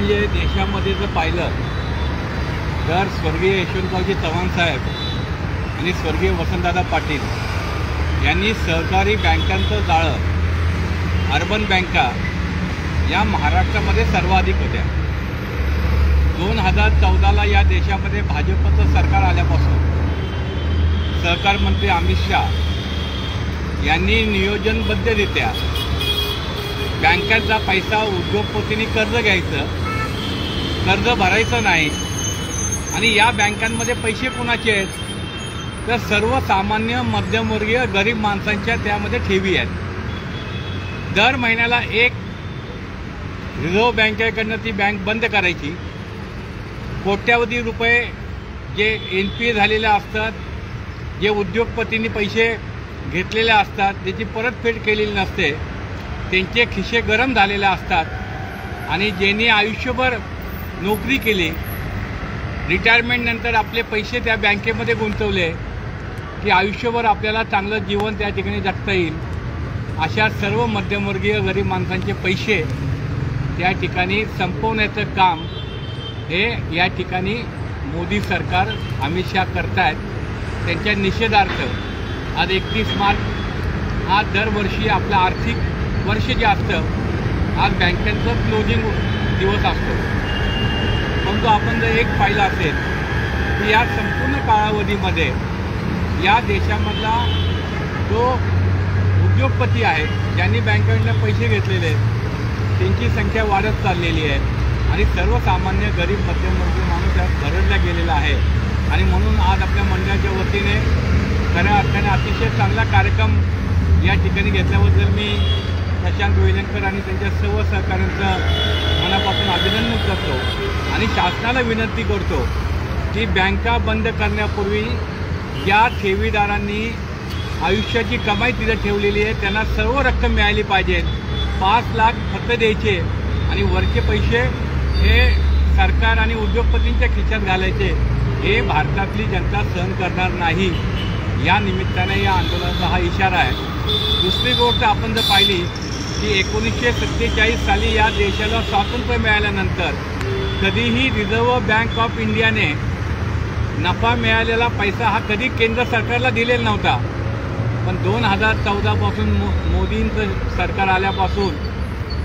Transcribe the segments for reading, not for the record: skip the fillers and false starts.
म्हणजे देशामध्ये जर पाहिलं तर स्वर्गीय यशवंतरावजी चव्हाण साहेब आणि स्वर्गीय वसंतदादा पाटील यांनी सहकारी बँकांचं जाळं अर्बन बँका या महाराष्ट्रामध्ये सर्वाधिक होत्या। 2014ला या देशामध्ये भाजपचं सरकार आल्यापासून सहकार मंत्री अमित शाह यांनी नियोजनबद्धरित्या बँकांचा पैसा उद्योगपतींनी कर्ज घ्यायचं, कर्ज भरायचं नाही आणि या बँकांमध्ये पैसे कुणाचे आहेत तर सर्वसामान्य मध्यमवर्गीय गरीब माणसांच्या त्यामध्ये ठेवी आहेत। दर महिन्याला एक रिझर्व्ह बँकेकडनं ती बँक बंद करायची, कोट्यावधी रुपये जे NPA झालेले असतात, जे उद्योगपतींनी पैसे घेतलेले असतात त्याची परतफेड केलेली नसते, त्यांचे खिसे गरम झालेले असतात आणि ज्यांनी आयुष्यभर नोकरी केली, रिटायरमेंट नंतर आपले पैसे त्या बँकेमध्ये गुंतवले की आयुष्यभर आपल्याला चांगलं जीवन त्या ठिकाणी जगता येईल, अशा सर्व मध्यमवर्गीय गरीब माणसांचे पैसे त्या ठिकाणी संपवण्याचं काम हे या ठिकाणी मोदी सरकार अमित शाह करतायत। त्यांच्या निषेधार्थ आज 31 मार्च हा दरवर्षी आपलं आर्थिक वर्ष जे असतं आज बँकेचं क्लोजिंग दिवस असतो। परंतु आपण जर एक पाहिलं असेल की या संपूर्ण कालावधीमध्ये या देशामधला जो उद्योगपती आहे ज्यांनी बँकेकडनं पैसे घेतलेले आहेत त्यांची संख्या वाढत चाललेली आहे आणि सर्वसामान्य गरीब मध्यमवर्गीय माणूस यात भरडला गेलेला आहे। आणि म्हणून आज आपल्या मंडळाच्या वतीने खऱ्या अर्थाने अतिशय चांगला कार्यक्रम या ठिकाणी घेतल्याबद्दल मी प्रशांत वेलणकर आणि त्यांच्या सर्व सहकाऱ्यांचं मनापासून अभिनंदन करतो आणि शासनाला विनंती करतो की बँका बंद करण्यापूर्वी ज्या ठेवीदारांनी आयुष्याची कमाई तिथे ठेवलेली आहे त्यांना सर्व रक्कम मिळाली पाहिजे। 5 लाख फक्त द्यायचे आणि वरचे पैसे हे सरकार आणि उद्योगपतींच्या खिशात घालायचे, हे भारतातली जनता सहन करणार नाही। या निमित्ताने या आंदोलनाचा हा इशारा आहे। दुसरी गोष्ट आपण जर पाहिली की 1947 साली या देशाला स्वातंत्र्य मिळाल्यानंतर कधीही रिझर्व्ह बँक ऑफ इंडियाने नफा मिळालेला पैसा हा कधी केंद्र सरकारला दिलेला नव्हता, पण 2014 पासून मोदींचं सरकार आल्यापासून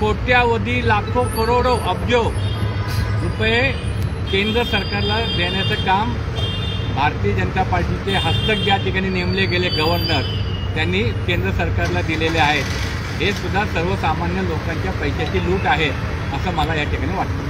कोट्यावधी लाखो करोडो अब्जो रुपये केंद्र सरकारला देण्याचं काम भारतीय जनता पार्टीचे हस्तक ज्या ठिकाणी नेमले गेले गव्हर्नर त्यांनी केंद्र सरकारला दिलेले आहेत। हे सुद्धा सर्वसामान्य लोकांच्या पैशाची लूट आहे असं मला या ठिकाणी वाटतं।